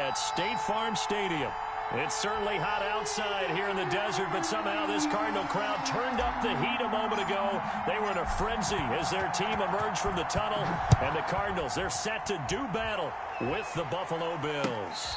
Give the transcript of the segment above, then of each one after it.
at State Farm Stadium. It's certainly hot outside here in the desert, but somehow this Cardinal crowd turned up the heat a moment ago. They were in a frenzy as their team emerged from the tunnel, and the Cardinals, they're set to do battle with the Buffalo Bills.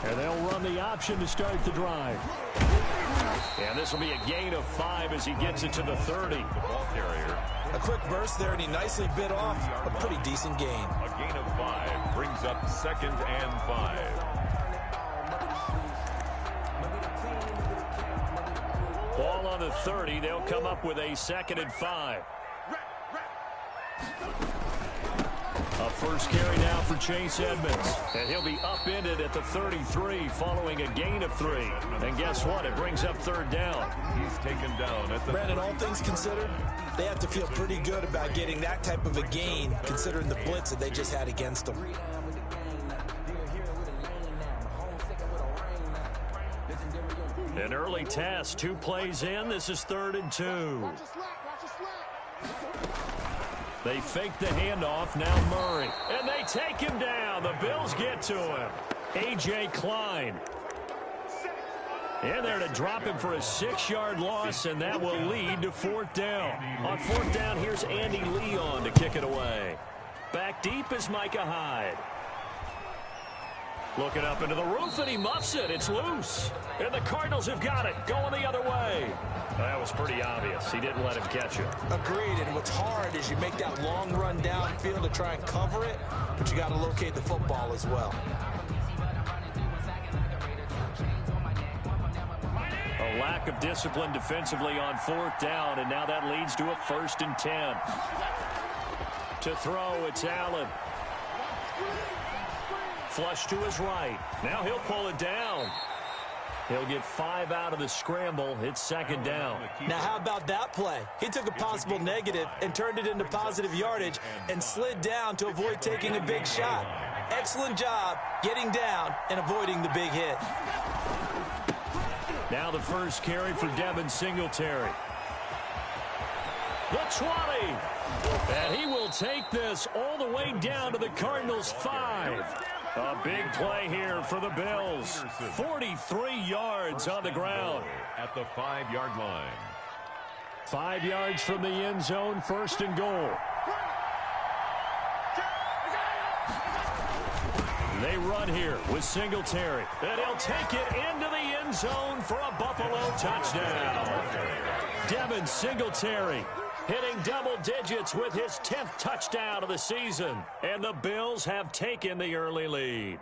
And they'll run the option to start the drive. And this will be a gain of 5 as he gets it to the 30. The ball carrier. A quick burst there, and he nicely bit off a pretty decent gain. A gain of 5 brings up 2nd and 5. Ball on the 30. They'll come up with a 2nd and 5. A first carry now for Chase Edmonds. And he'll be upended at the 33 following a gain of 3. And guess what? It brings up 3rd down. He's taken down at the... Brandon, all things considered, they have to feel pretty good about getting that type of a gain considering the blitz that they just had against them. An early test. 2 plays in. This is 3rd and 2. They fake the handoff. Now Murray. And they take him down. The Bills get to him. A.J. Klein. In there to drop him for a 6-yard loss, and that will lead to 4th down. On 4th down, here's Andy Leon to kick it away. Back deep is Micah Hyde. Looking up into the roof, and he muffs it. It's loose. And the Cardinals have got it. Going the other way. That was pretty obvious. He didn't let him catch it. Agreed, and what's hard is you make that long run downfield to try and cover it, but you got to locate the football as well. A lack of discipline defensively on 4th down, and now that leads to a 1st and 10. To throw, it's Allen. Flush to his right. Now he'll pull it down. He'll get 5 out of the scramble. It's 2nd down. Now how about that play? He took a possible negative and turned it into positive yardage and slid down to avoid taking a big shot. Excellent job getting down and avoiding the big hit. Now the first carry for Devin Singletary. The 20. And he will take this all the way down to the Cardinals' 5. A big play here for the Bills. 43 yards on the ground. At the 5-yard line. 5 yards from the end zone, 1st and goal. They run here with Singletary. And he'll take it into the end zone for a Buffalo touchdown. Devin Singletary hitting double digits with his 10th touchdown of the season. And the Bills have taken the early lead.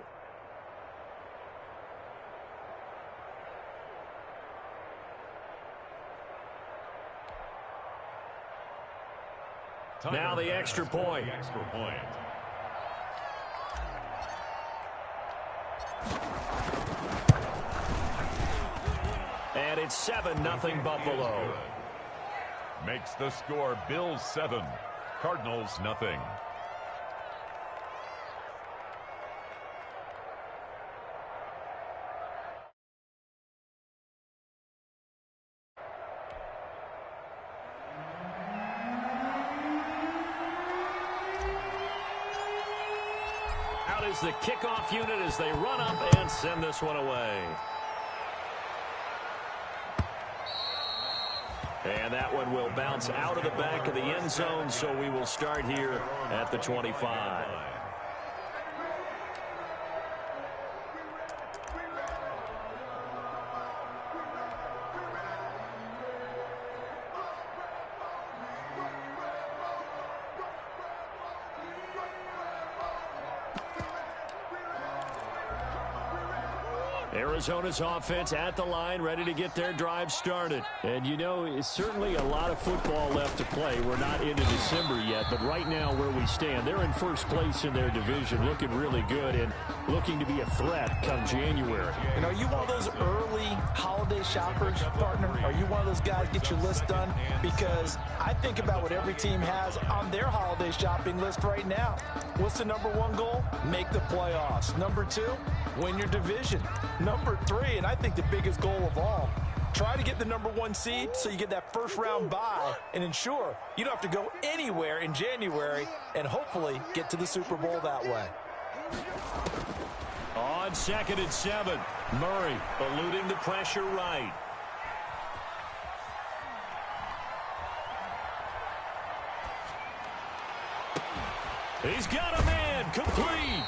Now the extra point. And it's 7-0 Buffalo. Makes the score Bills 7, Cardinals nothing. Out is the kickoff unit as they run up and send this one away. And that one will bounce out of the back of the end zone, so we will start here at the 25. Arizona's offense at the line, ready to get their drive started. And, you know, it's certainly a lot of football left to play. We're not into December yet, but right now where we stand, they're in first place in their division, looking really good and looking to be a threat come January. And are you one of those early holiday shoppers, partner? Are you one of those guys get your list done? Because I think about what every team has on their holiday shopping list right now. What's the number one goal? Make the playoffs. Number two, win your division. Number three, and I think the biggest goal of all, try to get the number one seed so you get that first round bye and ensure you don't have to go anywhere in January and hopefully get to the Super Bowl that way. On 2nd and 7, Murray eluding the pressure right. He's got a man, complete.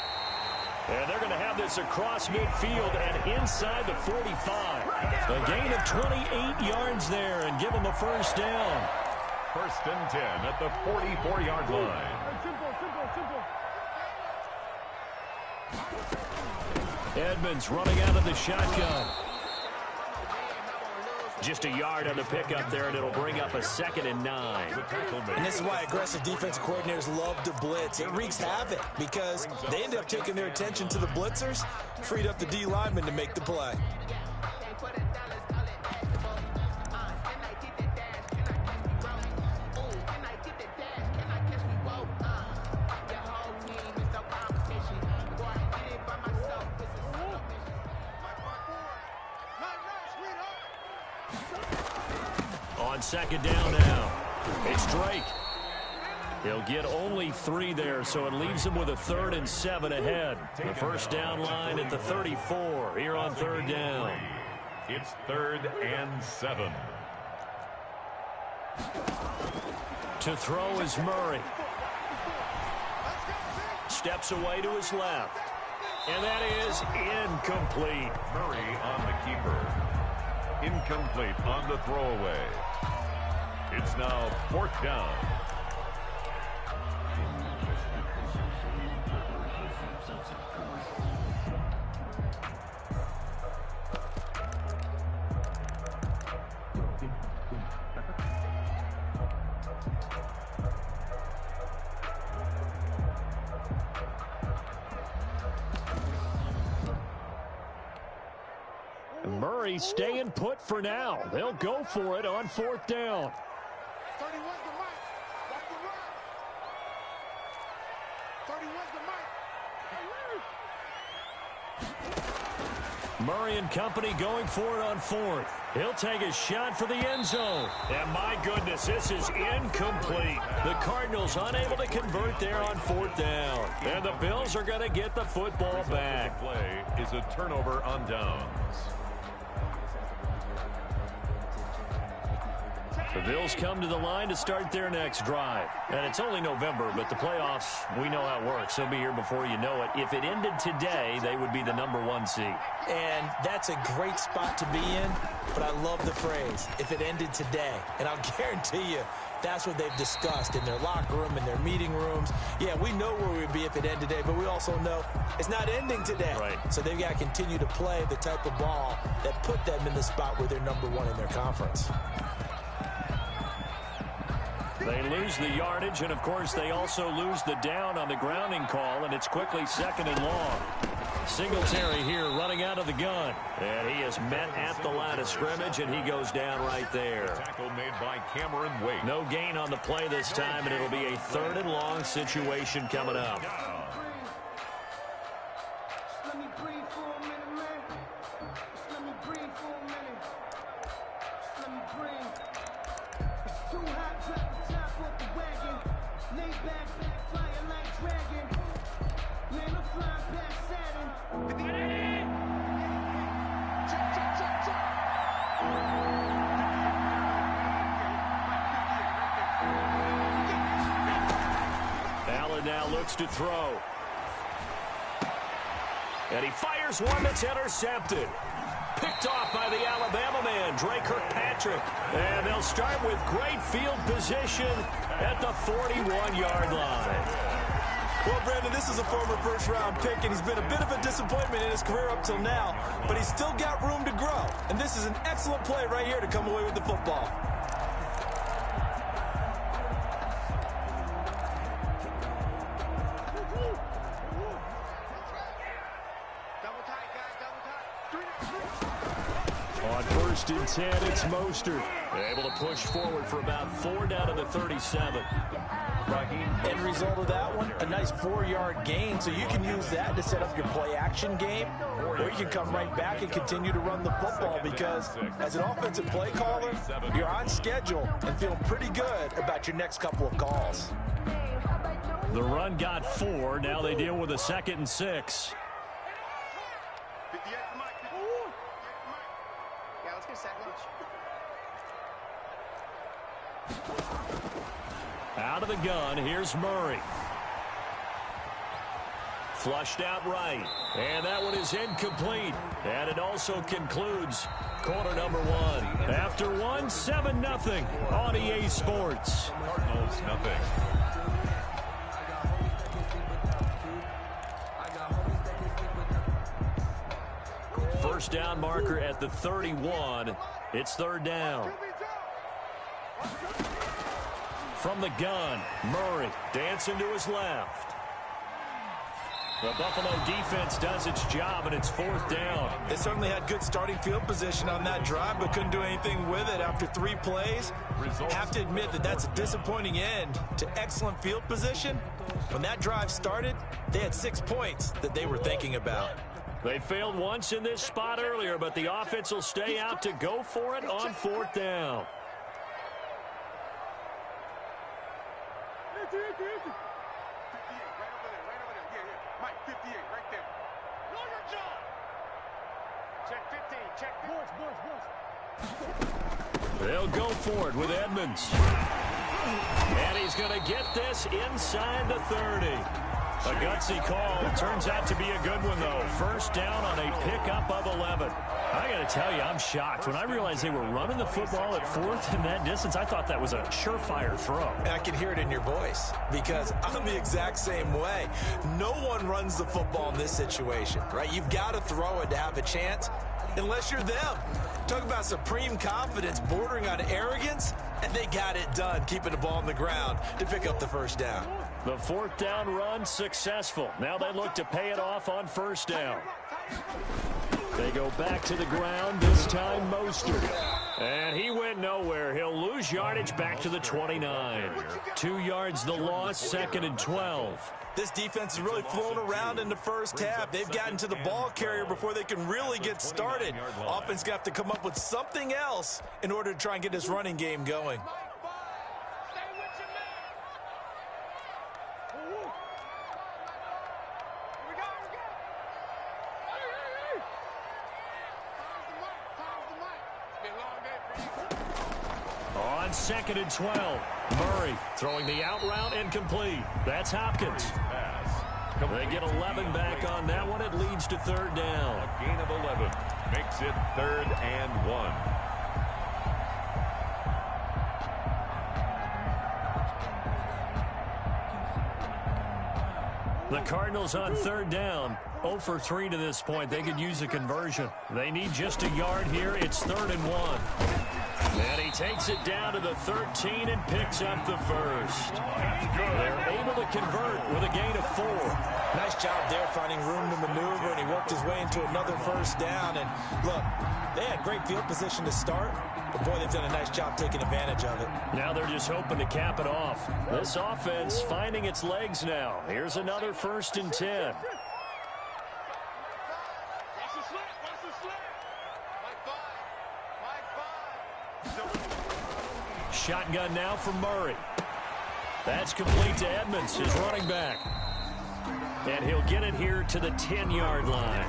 And they're going to have this across midfield and inside the 45. A gain of 28 yards there and give them a first down. 1st and 10 at the 44-yard line. Edmonds running out of the shotgun. Just a yard on the pickup there, and it'll bring up a 2nd and 9. And this is why aggressive defensive coordinators love to blitz. It wreaks havoc because they end up taking their attention to the blitzers, freed up the D lineman to make the play. On 2nd down now, it's Drake. He'll get only 3 there, so it leaves him with a 3rd and 7 ahead. The first down line at the 34 here on 3rd down. It's 3rd and 7. To throw is Murray. Steps away to his left. And that is incomplete. Murray on the keeper. Incomplete on the throwaway. It's now 4th down. Murray staying put for now. They'll go for it on 4th down. 31's the mic. Watch the run. 31's the mic. Murray and company going for it on 4th. He'll take a shot for the end zone. And my goodness, this is incomplete. The Cardinals unable to convert there on 4th down. And the Bills are going to get the football back. The play is a turnover on downs. The Bills come to the line to start their next drive. And it's only November, but the playoffs, we know how it works. They'll be here before you know it. If it ended today, they would be the number 1 seed. And that's a great spot to be in, but I love the phrase, if it ended today. And I'll guarantee you, that's what they've discussed in their locker room, in their meeting rooms. Yeah, we know where we'd be if it ended today, but we also know it's not ending today. Right. So they've got to continue to play the type of ball that put them in the spot where they're number 1 in their conference. They lose the yardage, and, of course, they also lose the down on the grounding call, and it's quickly 2nd and long. Singletary here running out of the gun. And he is met at the line of scrimmage, and he goes down right there. Tackle made by Cameron Wake. No gain on the play this time, and it'll be a 3rd and long situation coming up. Now looks to throw. And he fires one that's intercepted. Picked off by the Alabama man, Drake Kirkpatrick. And they'll start with great field position at the 41-yard line. Well, Brandon, this is a former first-round pick, and he's been a bit of a disappointment in his career up till now, but he's still got room to grow. And this is an excellent play right here to come away with the football. On 1st and 10, it's Mostert. Able to push forward for about 4 down to the 37. End result of that one, a nice 4-yard gain, so you can use that to set up your play-action game, or you can come right back and continue to run the football because as an offensive play caller, you're on schedule and feeling pretty good about your next couple of calls. The run got 4. Now they deal with a 2nd and 6. Out of the gun, here's Murray. Flushed out right. And that one is incomplete. And it also concludes quarter number 1. After 1, 7-0 on EA Sports. Cardinals, nothing. First down marker at the 31. It's 3rd down. From the gun, Murray dancing to his left. The Buffalo defense does its job, and it's 4th down. They certainly had good starting field position on that drive, but couldn't do anything with it after 3 plays. Have to admit that that's a disappointing end to excellent field position. When that drive started, they had 6 points that they were thinking about. They failed once in this spot earlier, but the offense will stay out to go for it on 4th down. They'll go for it with Edmonds. And he's going to get this inside the 30. A gutsy call. Turns out to be a good one, though. First down on a pickup of 11. I got to tell you, I'm shocked. When I realized they were running the football at 4th in that distance, I thought that was a surefire throw. And I can hear it in your voice because I'm the exact same way. No one runs the football in this situation, right? You've got to throw it to have a chance unless you're them. Talk about supreme confidence bordering on arrogance, and they got it done, keeping the ball on the ground to pick up the first down. The 4th down run successful. Now they look to pay it off on 1st down. They go back to the ground, this time Mostert. And he went nowhere. He'll lose yardage back to the 29. 2 yards the loss, 2nd and 12. This defense is really flown around in the first half. They've gotten to the ball carrier before they can really get started. Offense going to have to come up with something else in order to try and get this running game going. On 2nd and 12, Murray throwing the out route incomplete. That's Hopkins. They get 11 back on that one. It leads to 3rd down. A gain of 11 makes it 3rd and 1. The Cardinals on 3rd down. 0 for 3 to this point. They could use a conversion. They need just a yard here. It's 3rd and 1. And he takes it down to the 13 and picks up the first. They're able to convert with a gain of 4. Nice job there finding room to maneuver, and he worked his way into another first down. And look, they had great field position to start, but boy, they've done a nice job taking advantage of it. Now they're just hoping to cap it off. This offense finding its legs now. Here's another 1st and 10. Shotgun now for Murray. That's complete to Edmonds, his running back. And he'll get it here to the 10-yard line.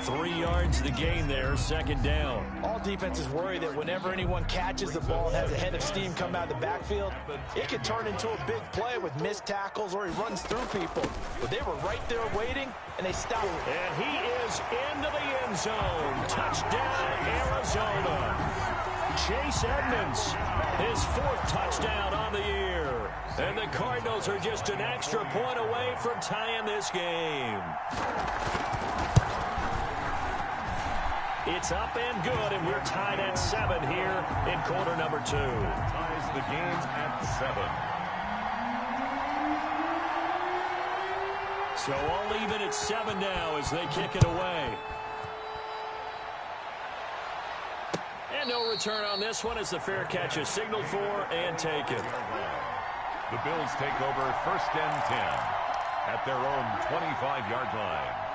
3 yards the gain there, 2nd down. All defenses worry that whenever anyone catches the ball and has a head of steam come out of the backfield, it could turn into a big play with missed tackles or he runs through people. But they were right there waiting, and they stopped. And he is into the end zone. Touchdown, Arizona. Chase Edmonds, his 4th touchdown on the year. And the Cardinals are just an extra point away from tying this game. It's up and good, and we're tied at 7 here in quarter number 2. Ties the game at 7. So all even at 7 now as they kick it away. And no return on this one as the fair catch is signaled for and taken. The Bills take over 1st and 10 at their own 25-yard line.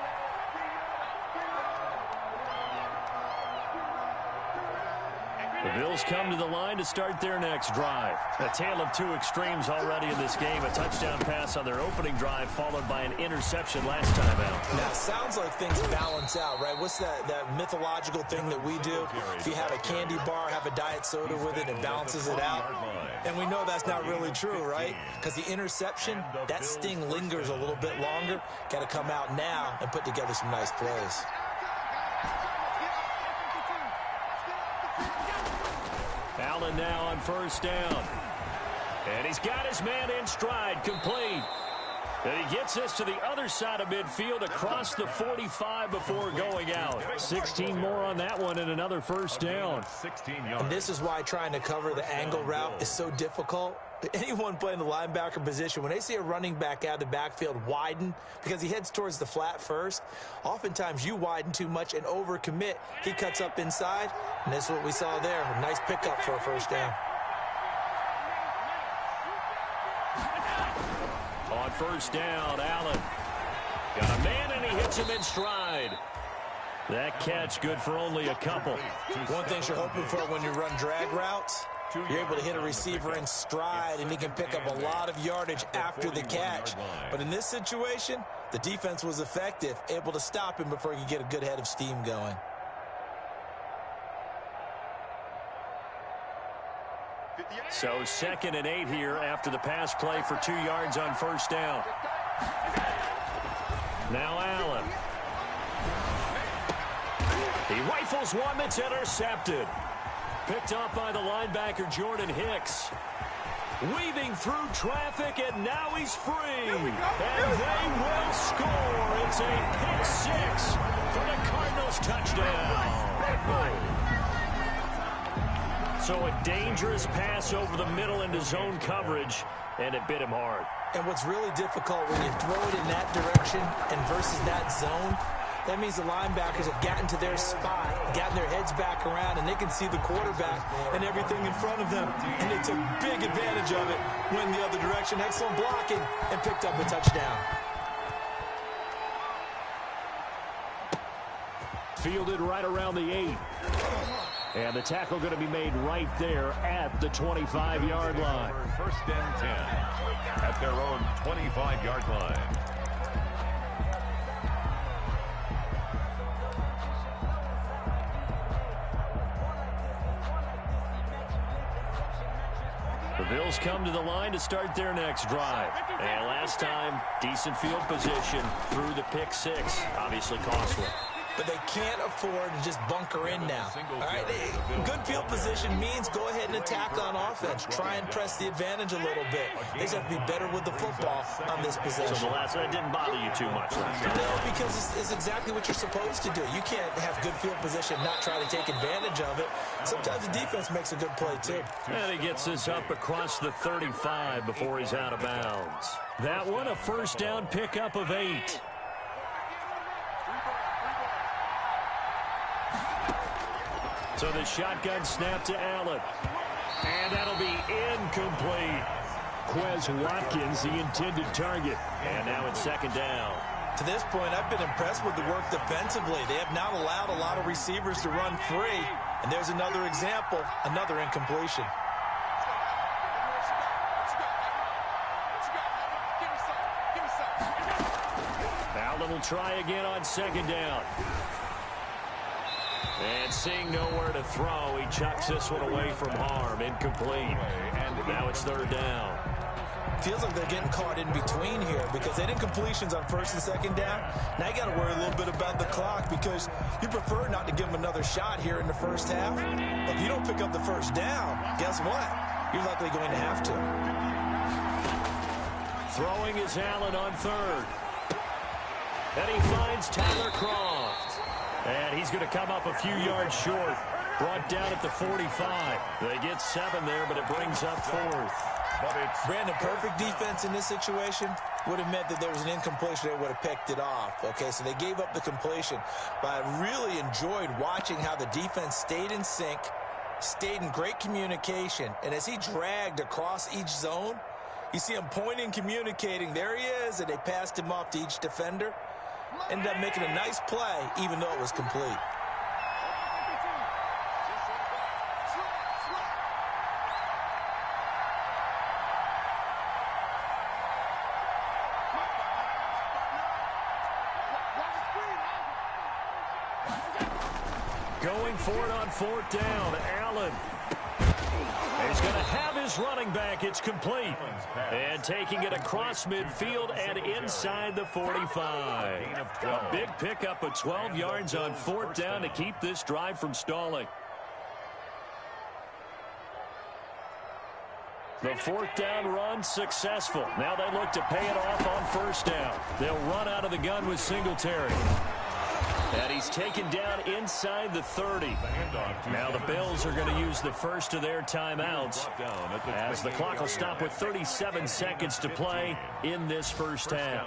The Bills come to the line to start their next drive. A tale of two extremes already in this game. A touchdown pass on their opening drive followed by an interception last time out. Now, it sounds like things balance out, right? What's that mythological thing that we do? If you have a candy bar, have a diet soda with it, it balances it out. And we know that's not really true, right? Because the interception, that sting lingers a little bit longer. Got to come out now and put together some nice plays. Allen now on 1st down. And he's got his man in stride, complete. And he gets this to the other side of midfield across the 45 before going out. 16 more on that one and another 1st down. And this is why trying to cover the angle route is so difficult. Anyone playing the linebacker position, when they see a running back out of the backfield widen because he heads towards the flat first, oftentimes you widen too much and overcommit. He cuts up inside, and that's what we saw there. A nice pickup for a 1st down. On 1st down, Allen got a man, and he hits him in stride. That catch good for only a couple. One thing you're hoping for when you run drag routes, you're able to hit a receiver in stride, and he can pick up a lot of yardage after the catch. But in this situation, the defense was effective, able to stop him before he could get a good head of steam going. So 2nd and 8 here after the pass play for 2 yards on 1st down. Now Allen. He rifles one that's intercepted. Picked up by the linebacker Jordan Hicks. Weaving through traffic, and now he's free. And they will score. It's a pick 6 for the Cardinals touchdown. So a dangerous pass over the middle into zone coverage, and it bit him hard. And what's really difficult when you throw it in that direction and versus that zone, that means the linebackers have gotten to their spot, gotten their heads back around, and they can see the quarterback and everything in front of them. And they took big advantage of it, went the other direction, excellent blocking, and picked up a touchdown. Fielded right around the 8. And the tackle going to be made right there at the 25-yard line. 1st and 10 at their own 25-yard line. The Bills come to the line to start their next drive. And last time, decent field position through the pick 6. Obviously costly. But they can't afford to just bunker in now. All right, good field position means go ahead and attack on offense. Try and press the advantage a little bit. They just have to be better with the football on this possession. So the last one didn't bother you too much last time. No, because it's exactly what you're supposed to do. You can't have good field position, not try to take advantage of it. Sometimes the defense makes a good play, too. And he gets this up across the 35 before he's out of bounds. That one, a 1st down pickup of 8. So the shotgun snap to Allen. And that'll be incomplete. Quez Watkins, the intended target. And now it's 2nd down. To this point, I've been impressed with the work defensively. They have not allowed a lot of receivers to run free. And there's another example, another incompletion. Allen will try again on 2nd down. And seeing nowhere to throw, he chucks this one away from harm. Incomplete. And now it's 3rd down. Feels like they're getting caught in between here because they did incompletions on 1st and 2nd down. Now you got to worry a little bit about the clock because you prefer not to give them another shot here in the 1st half. But if you don't pick up the 1st down, guess what? You're likely going to have to. Throwing is Allen on third. And he finds Tyler Kroft. And he's going to come up a few yards short. Brought down at the 45. They get 7 there, but it brings up 4th. Brandon, perfect defense in this situation would have meant that there was an incompletion that would have picked it off. Okay, so they gave up the completion. But I really enjoyed watching how the defense stayed in sync, stayed in great communication. And as he dragged across each zone, you see him pointing, communicating. There he is, and they passed him off to each defender. Ended up making a nice play, even though it was complete. Going for it on 4th down. Allen. He's going to have his running back. It's complete. And taking it across midfield and inside the 45. A big pickup of 12 yards on 4th down to keep this drive from stalling. The 4th down run successful. Now they look to pay it off on 1st down. They'll run out of the gun with Singletary. And he's taken down inside the 30. Now the Bills are going to use the first of their timeouts as the clock will stop with 37 seconds to play in this first half.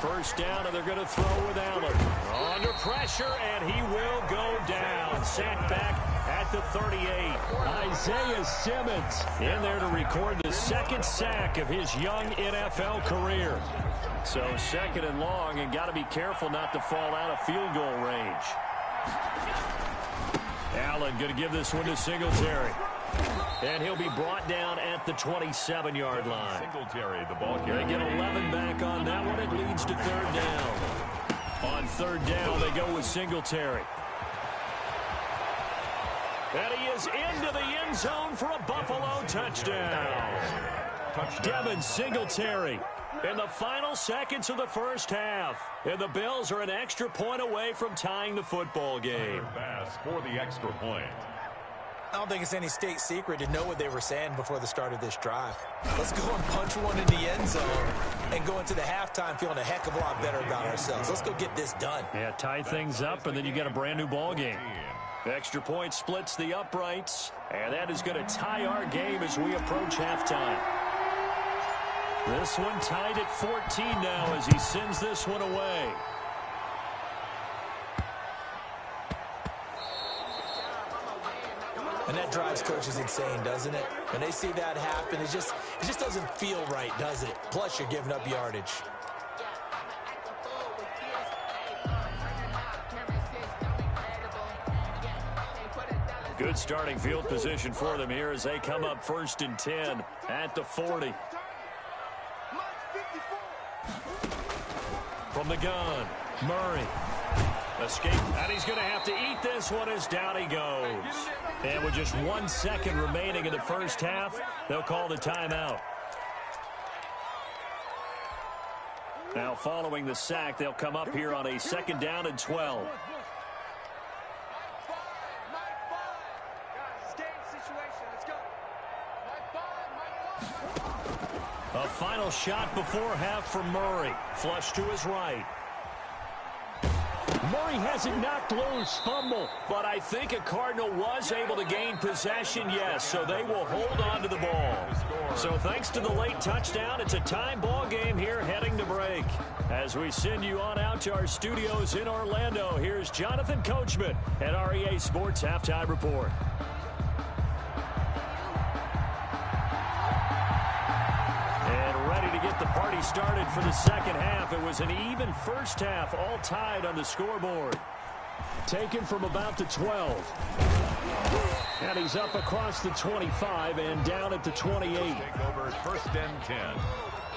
First down, and they're going to throw with Allen. Under pressure, and he will go down. Sacked back at the 38. Isaiah Simmons in there to record the second sack of his young NFL career. So 2nd and long, and got to be careful not to fall out of field goal range. Allen going to give this one to Singletary. And he'll be brought down at the 27-yard line. Singletary, the ball carrier. They get 11 back on that one. It leads to 3rd down. On 3rd down, they go with Singletary. And he is into the end zone for a Buffalo touchdown. Devin Singletary in the final seconds of the first half. And the Bills are an extra point away from tying the football game. Pass for the extra point. I don't think it's any state secret to know what they were saying before the start of this drive. Let's go and punch one in the end zone and go into the halftime feeling a heck of a lot better about ourselves. Let's go get this done. Yeah, tie things up, and then you get a brand-new ball game. Extra point splits the uprights, and that is going to tie our game as we approach halftime. This one tied at 14 now as he sends this one away. And that drives coaches insane, doesn't it? When they see that happen, it just doesn't feel right, does it? Plus, you're giving up yardage. Good starting field position for them here as they come up 1st and 10 at the 40. From the gun, Murray. Escape, and he's going to have to eat this one as down he goes. And with just 1 second remaining in the first half, they'll call the timeout. Now following the sack, they'll come up here on a 2nd down and 12. A final shot before half from Murray. Flush to his right. Murray has it knocked loose, fumble, but I think a Cardinal was able to gain possession, yes, so they will hold on to the ball. So thanks to the late touchdown, it's a time ball game here heading to break. As we send you on out to our studios in Orlando, here's Jonathan Coachman at REA Sports Halftime Report. Get the party started for the second half. It was an even first half, all tied on the scoreboard. Taken from about the 12. And he's up across the 25 and down at the 28. Take over 1st and 10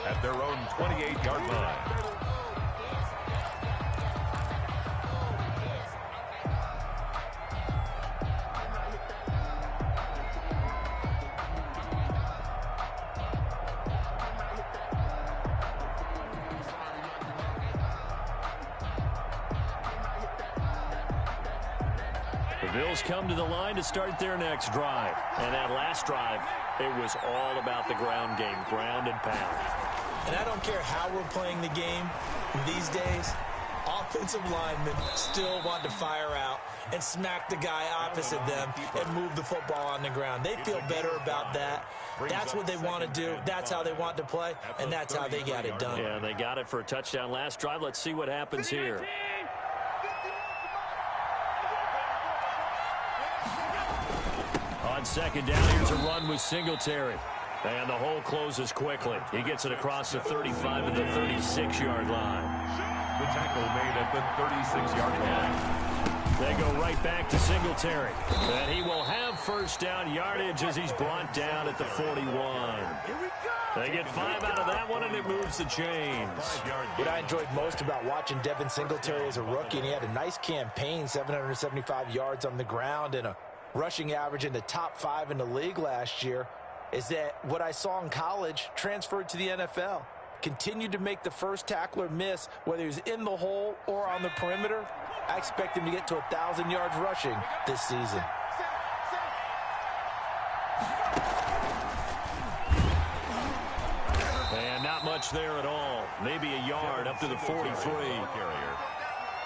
at their own 28-yard line. The Bills come to the line to start their next drive. And that last drive, it was all about the ground game, ground and pound. And I don't care how we're playing the game these days, offensive linemen still want to fire out and smack the guy opposite them and move the football on the ground. They feel better about that. That's what they want to do. That's how they want to play, and that's how they got it done. Yeah, they got it for a touchdown last drive. Let's see what happens here. On second down, here's a run with Singletary. And the hole closes quickly. He gets it across the 35 to the 36-yard line. The tackle made at the 36-yard line. They go right back to Singletary. And he will have first down yardage as he's brought down at the 41. They get 5 out of that one, and it moves the chains. What I enjoyed most about watching Devin Singletary as a rookie, and he had a nice campaign, 775 yards on the ground and a rushing average in the top 5 in the league last year, is that what I saw in college transferred to the NFL. Continued to make the first tackler miss, whether he's in the hole or on the perimeter. I expect him to get to 1,000 yards rushing this season. And not much there at all. Maybe a yard up to the 43.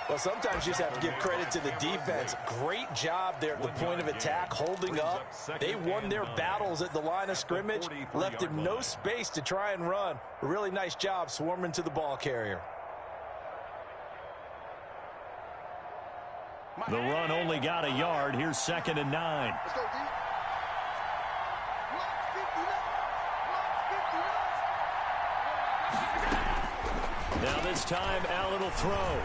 Well, sometimes you just have to give credit to the defense. Great job there at the point of attack, holding up. They won their battles at the line of scrimmage, left him no space to try and run. A really nice job swarming to the ball carrier. The run only got a yard. Here's 2nd and 9. Let's go, D. Now this time, Allen will throw.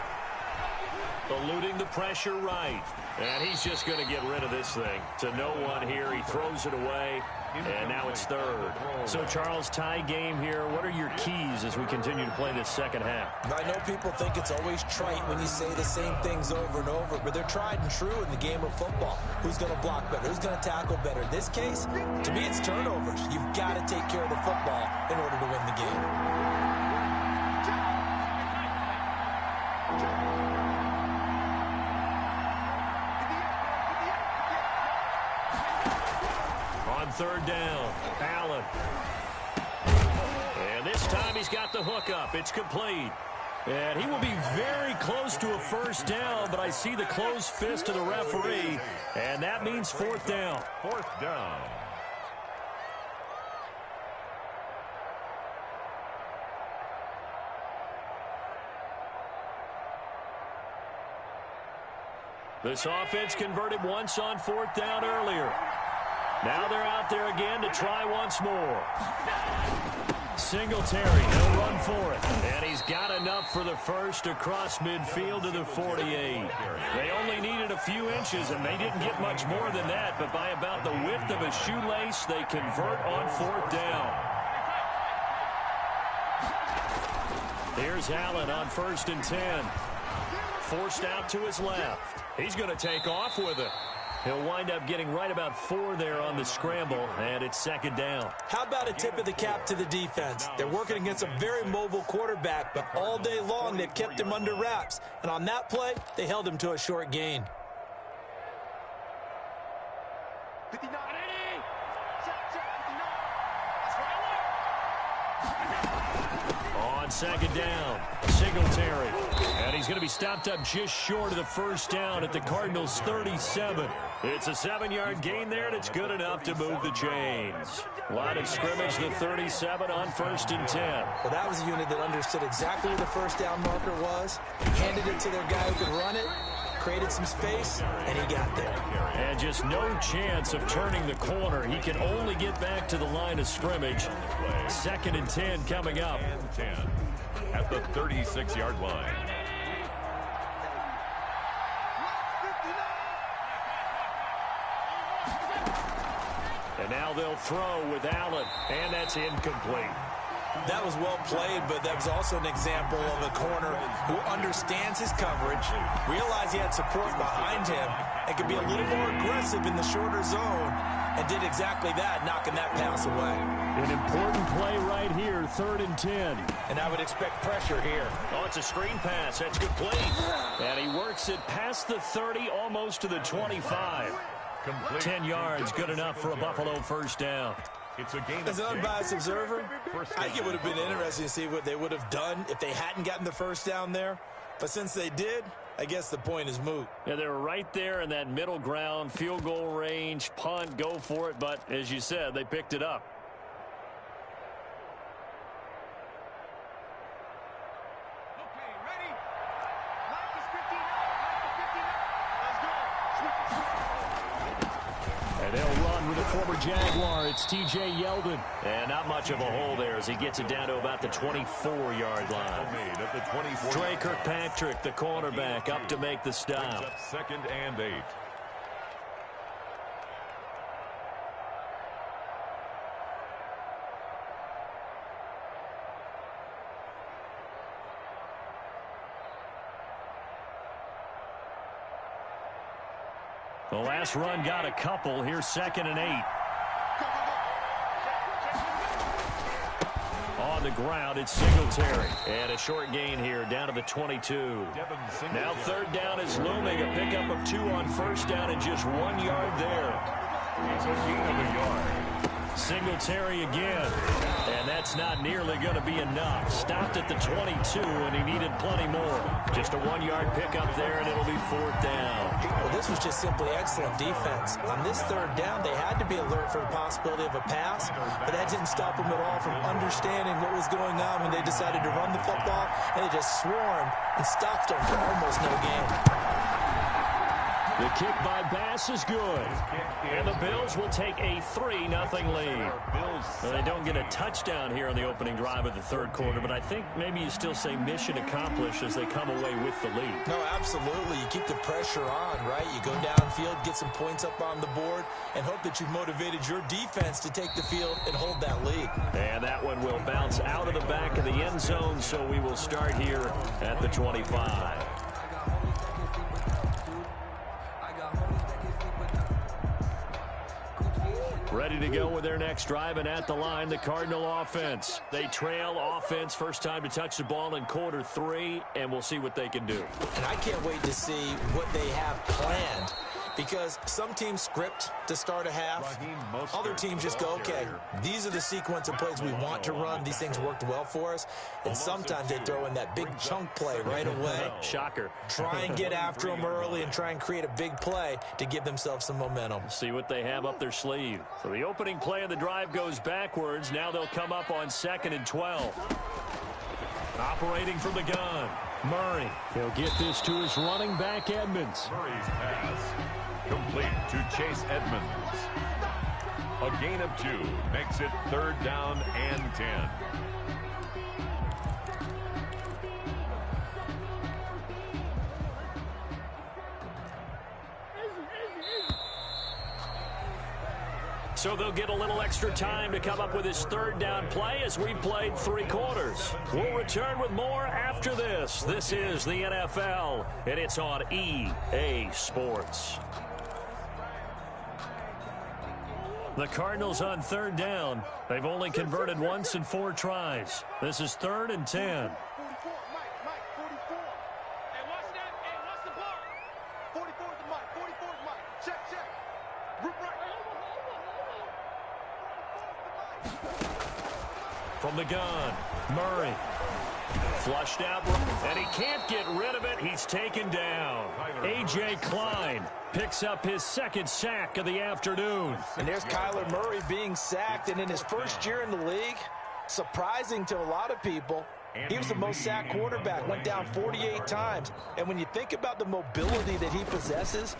Eluding the pressure right. And he's just going to get rid of this thing. To no one here. He throws it away. And now it's 3rd. So, Charles, tie game here. What are your keys as we continue to play this second half? I know people think it's always trite when you say the same things over and over, but they're tried and true in the game of football. Who's going to block better? Who's going to tackle better? In this case, to me, it's turnovers. You've got to take care of the football in order to win the game. On 3rd down, Allen. And this time he's got the hook up. It's complete. And he will be very close to a first down, but I see the closed fist of the referee, and that means 4th down. 4th down. This offense converted once on 4th down earlier. Now they're out there again to try once more. Singletary, he'll run for it. And he's got enough for the first across midfield to the 48. They only needed a few inches, and they didn't get much more than that. But by about the width of a shoelace, they convert on 4th down. Here's Allen on 1st and 10. Forced out to his left. He's going to take off with it. He'll wind up getting right about 4 there on the scramble, and it's 2nd down. How about a tip of the cap to the defense? They're working against a very mobile quarterback, but all day long they've kept him under wraps. And on that play, they held him to a short gain. 59. On 2nd down, Singletary. And he's going to be stopped up just short of the first down at the Cardinals' 37. It's a 7-yard gain there, and it's good enough to move the chains. Line of scrimmage, the 37 on 1st and 10. Well, that was a unit that understood exactly where the first down marker was, handed it to their guy who could run it, created some space, and he got there. And just no chance of turning the corner. He can only get back to the line of scrimmage. 2nd and 10 coming up. 10 at the 36-yard line. And now they'll throw with Allen, and that's incomplete. That was well played, but that was also an example of a corner who understands his coverage, realized he had support behind him, and could be a little more aggressive in the shorter zone, and did exactly that, knocking that pass away. An important play right here, 3rd and 10. And I would expect pressure here. Oh, it's a screen pass. That's complete. And he works it past the 30, almost to the 25. Complete. 10 yards, good enough for a Buffalo first down. It's a gain. As an unbiased observer, I think it would have been interesting to see what they would have done if they hadn't gotten the first down there. But since they did, I guess the point is moot. Yeah, they were right there in that middle ground, field goal range, punt, go for it. But as you said, they picked it up. Okay, ready? Line is 59. Let's go. And they'll run with the former Jaguar. It's T.J. Yeldon. And not much of a hole there as he gets it down to about the 24-yard line. Made at the 24. Trey Kirkpatrick, the cornerback, up to make the stop. 2nd and 8. The last run got a couple. Here's 2nd and 8. On the ground, it's Singletary. And a short gain here, down to the 22. Now 3rd down is looming. A pickup of 2 on 1st down and just 1 yard there. It's a gain of a yard. Singletary again. And that's not nearly going to be enough. Stopped at the 22, and he needed plenty more. Just a 1 yard pickup there, and it'll be 4th down. Well, this was just simply excellent defense. On this 3rd down, they had to be alert for the possibility of a pass, but that didn't stop them at all from understanding what was going on when they decided to run the football, and they just swarmed and stopped them for almost no gain. The kick by Bass is good. And the Bills will take a 3-0 lead. Well, they don't get a touchdown here on the opening drive of the 3rd quarter, but I think maybe you still say mission accomplished as they come away with the lead. No, absolutely. You keep the pressure on, right? You go downfield, get some points up on the board, and hope that you've motivated your defense to take the field and hold that lead. And that one will bounce out of the back of the end zone, so we will start here at the 25. Ready to go with their next drive, and at the line, the Cardinal offense. They trail offense, first time to touch the ball in quarter 3, and we'll see what they can do. And I can't wait to see what they have planned, because some teams script to start a half. Other teams just go, okay, these are the sequence of plays we want to run. These things worked well for us. And sometimes they throw in that big chunk play right away. Shocker. Try and get after them early and try and create a big play to give themselves some momentum. See what they have up their sleeve. So the opening play of the drive goes backwards. Now they'll come up on 2nd and 12. Operating from the gun, Murray. He'll get this to his running back, Edmonds. Murray's pass complete to Chase Edmonds. A gain of 2 makes it 3rd down and 10. So they'll get a little extra time to come up with his 3rd down play as we've played 3 quarters. We'll return with more after this. This is the NFL, and it's on EA Sports. The Cardinals on 3rd down. They've only converted once in 4 tries. This is 3rd and 10. 44, Mike, 44. Hey, watch that. Hey, watch the block. 44 is the Mike. 44 is Mike. Check. Group right. From the gun, Murray. Flushed out, and he can't get rid of it. He's taken down. A.J. Klein picks up his 2nd sack of the afternoon. And there's Kyler Murray being sacked, and in his first year in the league, surprising to a lot of people, he was the most sacked quarterback, went down 48 times. And when you think about the mobility that he possesses,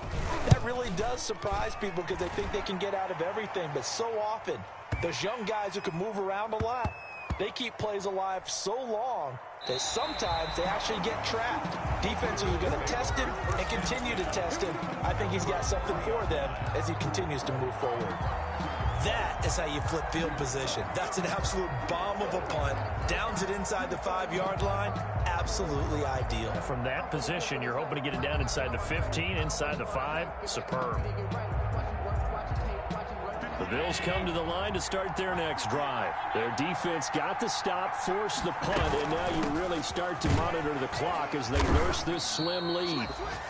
that really does surprise people because they think they can get out of everything. But so often, those young guys who can move around a lot, they keep plays alive so long that sometimes they actually get trapped. Defenses are going to test him and continue to test him. I think he's got something for them as he continues to move forward. That is how you flip field position. That's an absolute bomb of a punt. Downs it inside the 5-yard line. Absolutely ideal. From that position, you're hoping to get it down inside the 15, inside the 5. Superb. The Bills come to the line to start their next drive. Their defense got the stop, forced the punt, and now you really start to monitor the clock as they nurse this slim lead.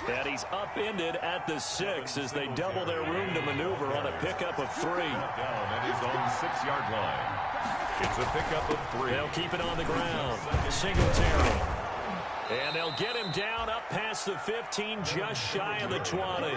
And he's upended at the 6 as they double their room to maneuver on a pickup of 3. Down at his own 6-yard line. It's a pickup of 3. They'll keep it on the ground. Singletary. And they'll get him down up past the 15, just shy of the 20.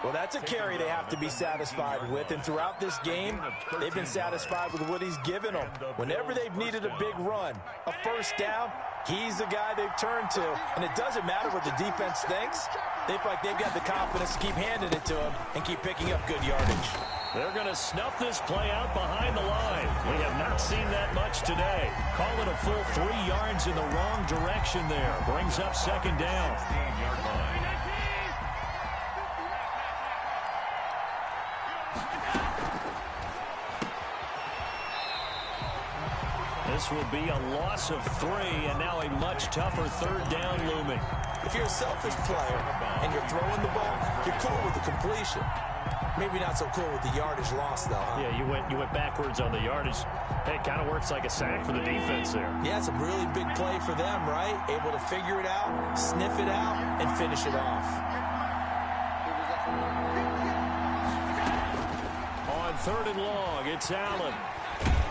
Well, that's a carry they have to be satisfied with, and throughout this game, they've been satisfied with what he's given them. Whenever they've needed a big run, a first down, he's the guy they've turned to. And it doesn't matter what the defense thinks. They feel like they've got the confidence to keep handing it to him and keep picking up good yardage. They're going to snuff this play out behind the line. We have not seen that much today. Call it a full 3 yards in the wrong direction there. Brings up second down. 16-yard line. This will be a loss of 3, and now a much tougher third down looming. If you're a selfish player and you're throwing the ball, you're cool with the completion. Maybe not so cool with the yardage loss, though, huh? Yeah, you went backwards on the yardage. Hey, it kind of works like a sack for the defense there. Yeah, it's a really big play for them, right? Able to figure it out, sniff it out, and finish it off. On 3rd and long, it's Allen.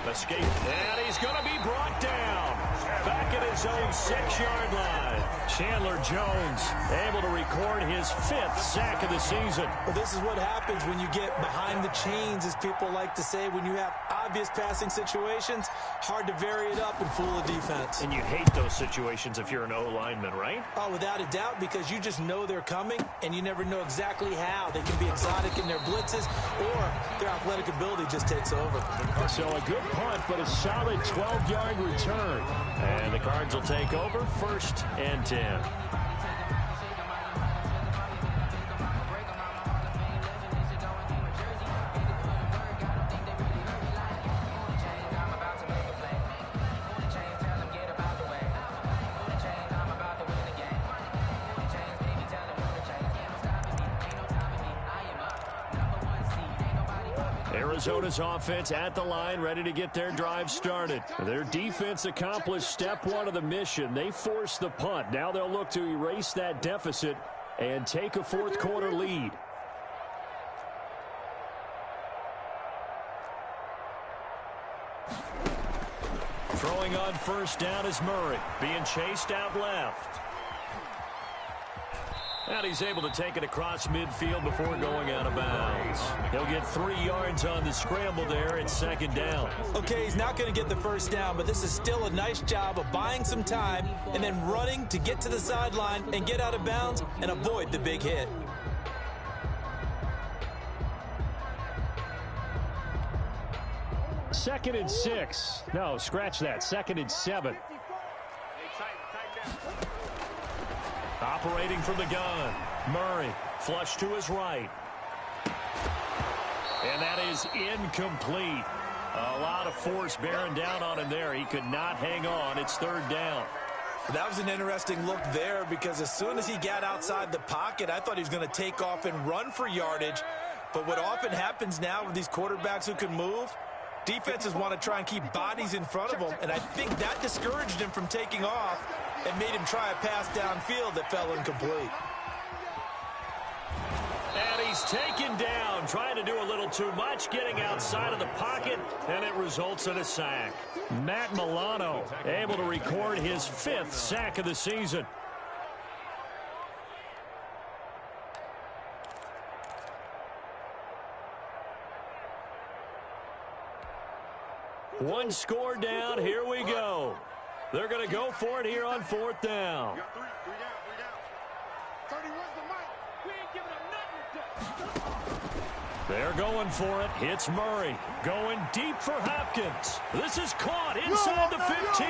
Escape, and he's going to be brought down. Back at his own 6-yard line. Chandler Jones able to record his 5th sack of the season. Well, this is what happens when you get behind the chains, as people like to say. When you have obvious passing situations, hard to vary it up and fool a defense. And you hate those situations if you're an O-lineman, right? Oh, without a doubt, because you just know they're coming, and you never know exactly how. They can be exotic in their blitzes, or their athletic ability just takes over. So a good punt, but a solid 12-yard return. And the Cards will take over, 1st and 10. Arizona's offense at the line, ready to get their drive started. Their defense accomplished step 1 of the mission. They forced the punt. Now they'll look to erase that deficit and take a 4th quarter lead. Throwing on 1st down is Murray, being chased out left. And he's able to take it across midfield before going out of bounds. He'll get 3 yards on the scramble there at 2nd down. Okay, he's not going to get the 1st down, but this is still a nice job of buying some time and then running to get to the sideline and get out of bounds and avoid the big hit. Second and 6. No, scratch that. 2nd and 7. Operating from the gun. Murray, flush to his right. And that is incomplete. A lot of force bearing down on him there. He could not hang on. It's 3rd down. That was an interesting look there, because as soon as he got outside the pocket, I thought he was going to take off and run for yardage. But what often happens now with these quarterbacks who can move, defenses want to try and keep bodies in front of them, and I think that discouraged him from taking off and made him try a pass downfield that fell incomplete. And he's taken down, trying to do a little too much, getting outside of the pocket, and it results in a sack. Matt Milano able to record his 5th sack of the season. One score down, here we go. They're going to go for it here on 4th down. We got 3 down. 30, where's the mic? We ain't giving him nothing. They're going for it. It's Murray going deep for Hopkins. This is caught inside the 15.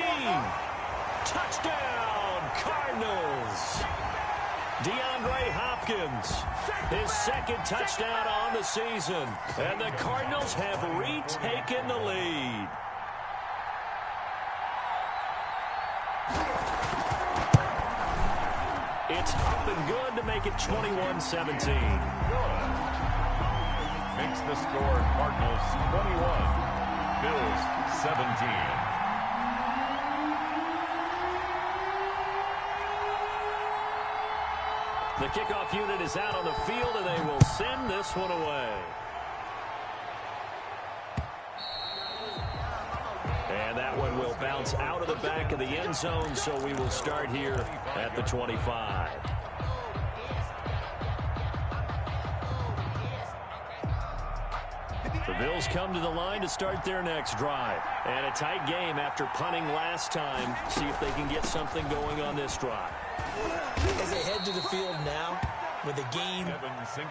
Touchdown, Cardinals. DeAndre Hopkins, his second touchdown on the season. And the Cardinals have retaken the lead. It's up and good to make it 21-17. Good. Makes the score Cardinals 21, Bills 17. The kickoff unit is out on the field, and they will send this one away. And that one will bounce out of the back of the end zone, so we will start here at the 25. The Bills come to the line to start their next drive. And a tight game after punting last time. See if they can get something going on this drive. As they head to the field now, with the game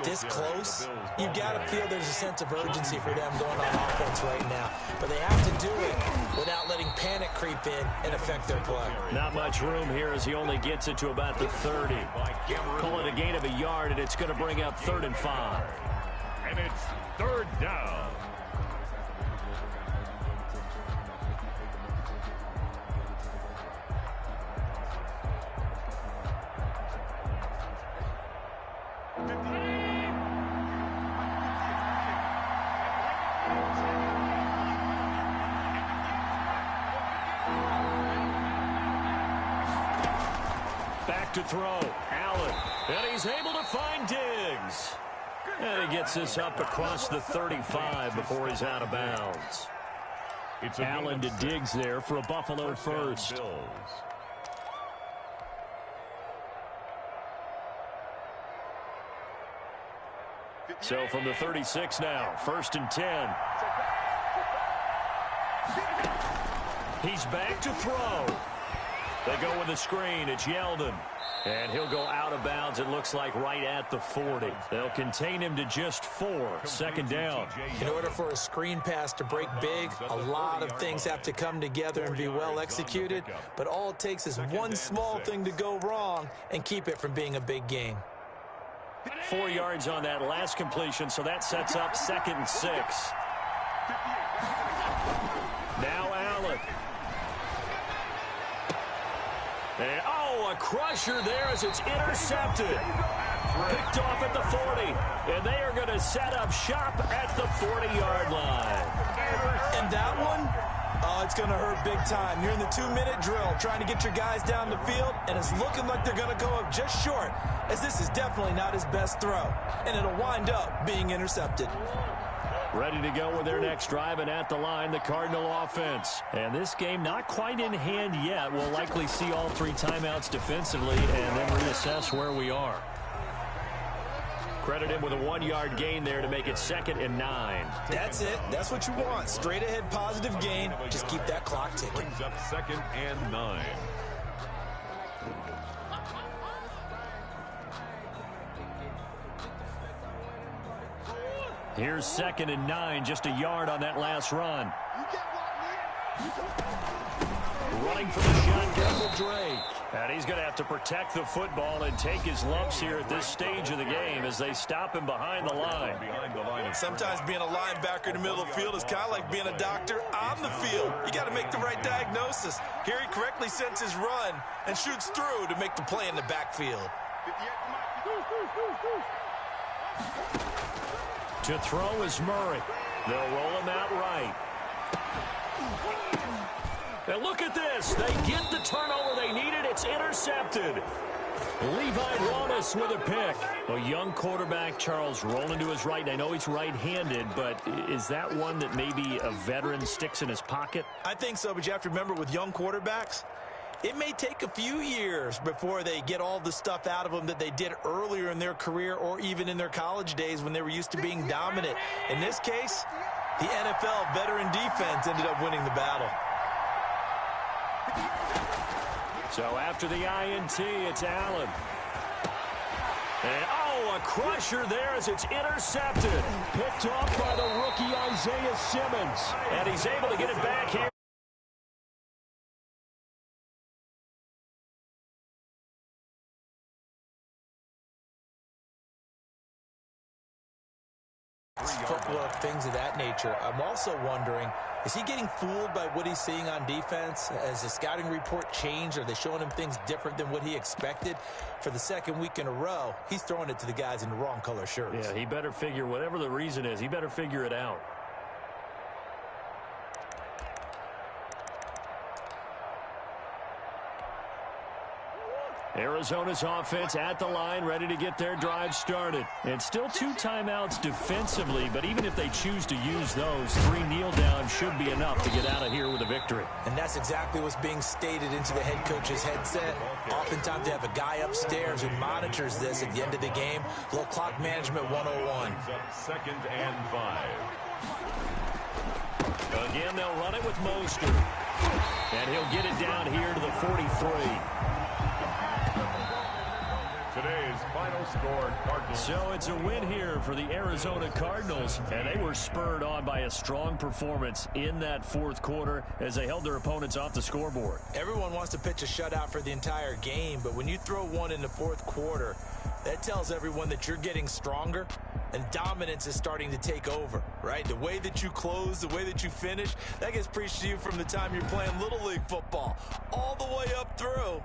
this close, you've got to feel there's a sense of urgency for them going on offense right now. But they have to do it without letting panic creep in and affect their play. Not much room here as he only gets it to about the 30. Call it a gain of a yard, and it's going to bring up 3rd and 5. And it's 3rd down. Back to throw. Allen. And he's able to find Diggs. And he gets this up across the 35 before he's out of bounds. Allen to Diggs there for a Buffalo first. So from the 36 now, 1st and 10. He's back to throw. They go with the screen. It's Yeldon. And he'll go out of bounds, it looks like, right at the 40. They'll contain him to just 4. 2nd down. In order for a screen pass to break big, a lot of things have to come together and be well executed. But all it takes is one small thing to go wrong and keep it from being a big game. 4 yards on that last completion, so that sets up 2nd and 6. Now Allen. And, a crusher there as it's intercepted. Picked off at the 40. And they are going to set up shop at the 40-yard line. And that one, it's going to hurt big time. You're in the 2-minute drill trying to get your guys down the field, and it's looking like they're going to go up just short, as this is definitely not his best throw. And it'll wind up being intercepted. Ready to go with their next drive, and at the line, the Cardinal offense. And this game not quite in hand yet. We'll likely see all 3 timeouts defensively and then reassess where we are. Credit him with a 1-yard gain there to make it 2nd and 9. That's it. That's what you want. Straight ahead positive gain. Just keep that clock ticking. Brings up 2nd and 9. Here's 2nd and 9, just a yard on that last run. Running from the shotgun with Drake. And he's going to have to protect the football and take his lumps here at this stage of the game as they stop him behind the line. Sometimes being a linebacker in the middle of the field is kind of like being a doctor on the field. You got to make the right diagnosis. Here he correctly sets his run and shoots through to make the play in the backfield. To throw is Murray. They'll roll him out right. And look at this. They get the turnover they needed. It's intercepted. Levi Wallace with a pick. A young quarterback, Charles, rolling to his right. I know he's right-handed, but is that one that maybe a veteran sticks in his pocket? I think so, but you have to remember with young quarterbacks, it may take a few years before they get all the stuff out of them that they did earlier in their career or even in their college days when they were used to being dominant. In this case, the NFL veteran defense ended up winning the battle. So after the INT, it's Allen. And, a crusher there as it's intercepted. Picked off by the rookie Isaiah Simmons. And he's able to get it back here. footwork, things of that nature. I'm also wondering, is he getting fooled by what he's seeing on defense? Has the scouting report changed? Are they showing him things different than what he expected? For the second week in a row, he's throwing it to the guys in the wrong color shirts. Yeah, he better figure, whatever the reason is, he better figure it out. Arizona's offense at the line, ready to get their drive started. And still 2 timeouts defensively, but even if they choose to use those, 3 kneel downs should be enough to get out of here with a victory. And that's exactly what's being stated into the head coach's headset. Oftentimes they have a guy upstairs who monitors this at the end of the game. Little clock management 101. Second and 5. Again, they'll run it with Mostert. And he'll get it down here to the 43. Today's final score, Cardinals. So it's a win here for the Arizona Cardinals, and they were spurred on by a strong performance in that fourth quarter as they held their opponents off the scoreboard. Everyone wants to pitch a shutout for the entire game, but when you throw one in the fourth quarter, that tells everyone that you're getting stronger and dominance is starting to take over, right? The way that you close, the way that you finish, that gets preached to you from the time you're playing Little League football all the way up through.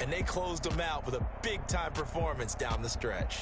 And they closed them out with a big-time performance down the stretch.